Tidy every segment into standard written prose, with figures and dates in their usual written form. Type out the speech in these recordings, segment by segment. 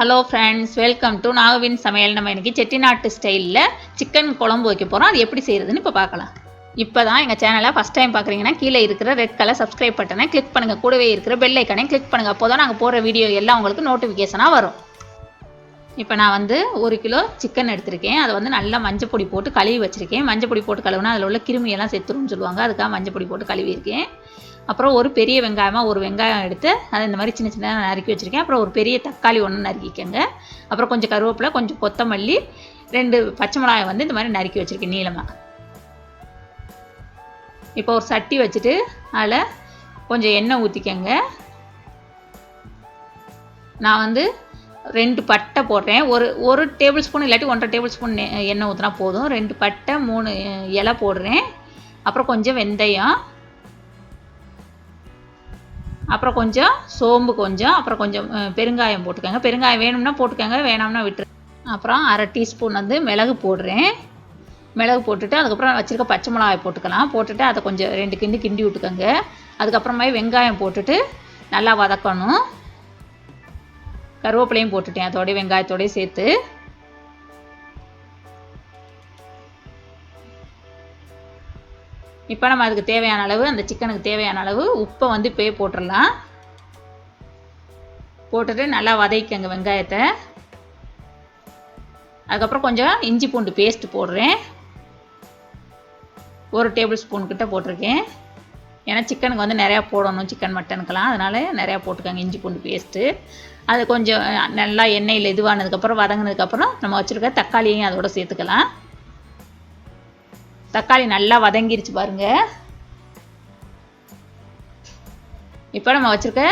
Hello friends, welcome to நாகவின் சமையல். நம்ம இன்றைக்கி செட்டிநாட்டு ஸ்டைலில் சிக்கன் குழம்பு வைக்க போகிறோம். அது எப்படி செய்கிறதுன்னு இப்போ பார்க்கலாம். இப்போ தான் எங்கள் சேனலை ஃபஸ்ட் டைம் பார்க்குறீங்கன்னா கீழே இருக்கிற ரெட் கலர் சப்ஸ்கிரைப் பட்டனை கிளிக் பண்ணுங்கள். கூடவே இருக்கிற பெல் ஐக்கனையும் கிளிக் பண்ணுங்கள். அப்போ தான் நாங்கள் போடுற வீடியோ எல்லாம் உங்களுக்கு நோட்டிஃபிகேஷனாக வரும். இப்போ நான் 1 கிலோ சிக்கன் எடுத்திருக்கேன். அதை நல்லா மஞ்சள் பொடி போட்டு கழுவி வச்சுருக்கேன். மஞ்சள் பொடி போட்டு கழுவுனா அதில் உள்ள கிருமியெல்லாம் செத்துருன்னு சொல்லுவாங்க. அதுக்காக மஞ்சள் பொடி போட்டு கழுவியிருக்கேன். அப்புறம் ஒரு பெரிய வெங்காயமாக ஒரு வெங்காயம் எடுத்து அதை இந்த மாதிரி சின்ன சின்ன நறுக்கி வச்சுருக்கேன். அப்புறம் ஒரு பெரிய தக்காளி ஒன்று நறுக்கிக்கங்க. அப்புறம் கொஞ்சம் கருவேப்பிலை, கொஞ்சம் கொத்தமல்லி, 2 பச்சை மிளகாய் இந்த மாதிரி நறுக்கி வச்சுருக்கேன் நீளமாக. இப்போ ஒரு சட்டி வச்சுட்டு அதில் கொஞ்சம் எண்ணெய் ஊற்றிக்கங்க. நான் 2 பட்டை போடுறேன். ஒரு டேபிள் ஸ்பூன் இல்லாட்டி 1.5 டேபிள் ஸ்பூன் எண்ணெய் ஊற்றினா போதும். 2 பட்டை, 3 இலை போடுறேன். அப்புறம் கொஞ்சம் வெந்தயம், அப்புறம் கொஞ்சம் சோம்பு, அப்புறம் கொஞ்சம் பெருங்காயம் போட்டுக்கோங்க. பெருங்காயம் வேணும்னா போட்டுக்கோங்க, வேணாம்னா விட்டுரு. அப்புறம் 1/2 டீஸ்பூன் மிளகு போடுறேன். மிளகு போட்டுட்டு அதுக்கப்புறம் வச்சுருக்க பச்சை மிளகாய் போட்டுக்கலாம். போட்டுட்டு அதை கொஞ்சம் 2 கிண்டி விட்டுக்கோங்க. அதுக்கப்புறமா வெங்காயம் போட்டுட்டு நல்லா வதக்கணும். கருவேப்பிலையும் போட்டுட்டேன் அதோடய வெங்காயத்தோடய சேர்த்து. இப்போ நம்ம அதுக்கு தேவையான அளவு, அந்த சிக்கனுக்கு தேவையான அளவு உப்பை இப்போயே போட்டுடலாம். போட்டுட்டு நல்லா வதக்கிக்கங்க வெங்காயத்தை. அதுக்கப்புறம் கொஞ்சம் இஞ்சி பூண்டு பேஸ்ட் போடுறேன். 1 டேபிள் ஸ்பூன் கிட்ட போட்டிருக்கேன். ஏன்னா சிக்கனுக்கு நிறையா போடணும், சிக்கன் மட்டனுக்கெல்லாம், அதனால் நிறையா போட்டுக்கோங்க இஞ்சி பூண்டு பேஸ்ட்டு. அது கொஞ்சம் நல்லா எண்ணெயில் இதுவானதுக்கப்புறம் வதங்கினதுக்கப்புறம் நம்ம வச்சுருக்க தக்காளியையும் அதோட சேர்த்துக்கலாம். தக்காளி நல்லா வதங்கிருச்சு பாருங்க. இப்போ நம்ம வச்சுருக்க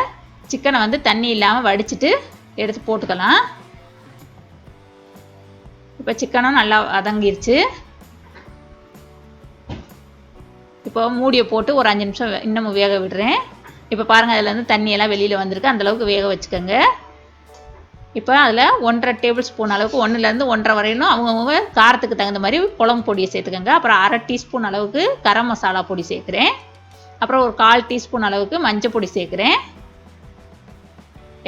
சிக்கனை தண்ணி இல்லாமல் வடிச்சிட்டு எடுத்து போட்டுக்கலாம். இப்போ சிக்கனும் நல்லா வதங்கிருச்சு. இப்போ மூடியை போட்டு ஒரு 5 நிமிஷம் இன்னமும் வேக விடுறேன். இப்போ பாருங்கள், அதில் தண்ணியெல்லாம் வெளியில் வந்திருக்கு. அந்தளவுக்கு வேக வச்சுக்கோங்க. இப்போ அதில் 1.5 டேபிள் ஸ்பூன் அளவுக்கு, 1லேருந்து 1.5 வரையிலும் அவங்கவுங்க காரத்துக்கு தகுந்த மாதிரி குழம்பு பொடியை சேர்த்துக்கோங்க. அப்புறம் 1/2 டீஸ்பூன் அளவுக்கு கரம் மசாலா பொடி சேர்க்குறேன். அப்புறம் ஒரு 1/4 டீஸ்பூன் அளவுக்கு மஞ்சள் பொடி சேர்க்குறேன்.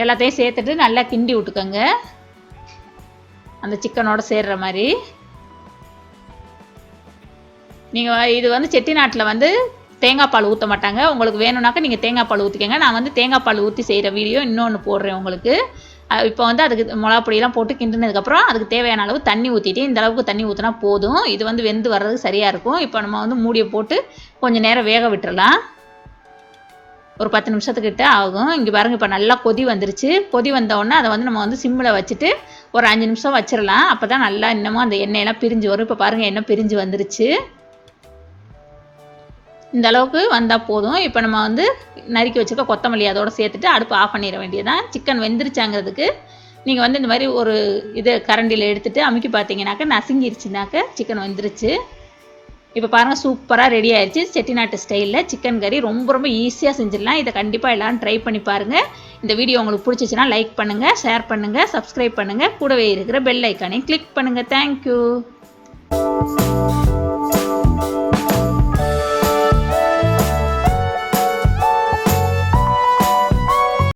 எல்லாத்தையும் சேர்த்துட்டு நல்லா கிண்டி விட்டுக்கோங்க, அந்த சிக்கனோட சேர்கிற மாதிரி. நீங்கள் இது செட்டிநாட்டில் தேங்காய் பால் ஊற்ற மாட்டாங்க. உங்களுக்கு வேணும்னாக்கா நீங்கள் தேங்காய் பால் ஊற்றிக்கங்க. நான் தேங்காய் பால் ஊற்றி செய்கிற வீடியோ இன்னொன்று போடுறேன் உங்களுக்கு. இப்போ அதுக்கு மிளகா பொடியெல்லாம் போட்டு கிண்டினதுக்கப்புறம் அதுக்கு தேவையான அளவு தண்ணி ஊற்றிட்டு, இந்த அளவுக்கு தண்ணி ஊற்றினா போதும். இது வெந்து வர்றதுக்கு சரியாக இருக்கும். இப்போ நம்ம மூடியை போட்டு கொஞ்சம் நேரம் வேக விட்டுறலாம். ஒரு 10 நிமிஷத்துக்கிட்ட ஆகும். இங்கே பாருங்கள், இப்போ நல்லா கொதி வந்துருச்சு. கொதி வந்தோடனே அதை நம்ம சிம்மில் வச்சுட்டு ஒரு 5 நிமிஷம் வச்சிடலாம். அப்போ தான் நல்லா இன்னமும் அந்த எண்ணெயெல்லாம் பிரிஞ்சு வரும். இப்போ பாருங்கள், எண்ணெய் பிரிஞ்சு வந்துருச்சு. இந்த அளவுக்கு வந்தால் போதும். இப்போ நம்ம நறுக்கி வச்சுக்க கொத்தமல்லி அதோடு சேர்த்துட்டு அடுப்பு ஆஃப் பண்ணிட வேண்டியதான். சிக்கன் வெந்துருச்சாங்கிறதுக்கு நீங்கள் இந்த மாதிரி ஒரு கரண்டியில் எடுத்துகிட்டு அமுக்கி பார்த்தீங்கன்னாக்கா நசுங்கிருச்சுனாக்க சிக்கன் வெந்துருச்சு. இப்போ பாருங்கள், சூப்பராக ரெடி ஆயிடுச்சு. செட்டிநாட்டு ஸ்டைலில் சிக்கன் கறி ரொம்ப ஈஸியாக செஞ்சிடலாம். இதை கண்டிப்பாக எல்லோரும் ட்ரை பண்ணி பாருங்கள். இந்த வீடியோ உங்களுக்கு பிடிச்சிச்சின்னா லைக் பண்ணுங்கள், ஷேர் பண்ணுங்கள், சப்ஸ்கிரைப் பண்ணுங்கள். கூடவே இருக்கிற பெல் ஐக்கானையும் கிளிக் பண்ணுங்கள். தேங்க்யூ.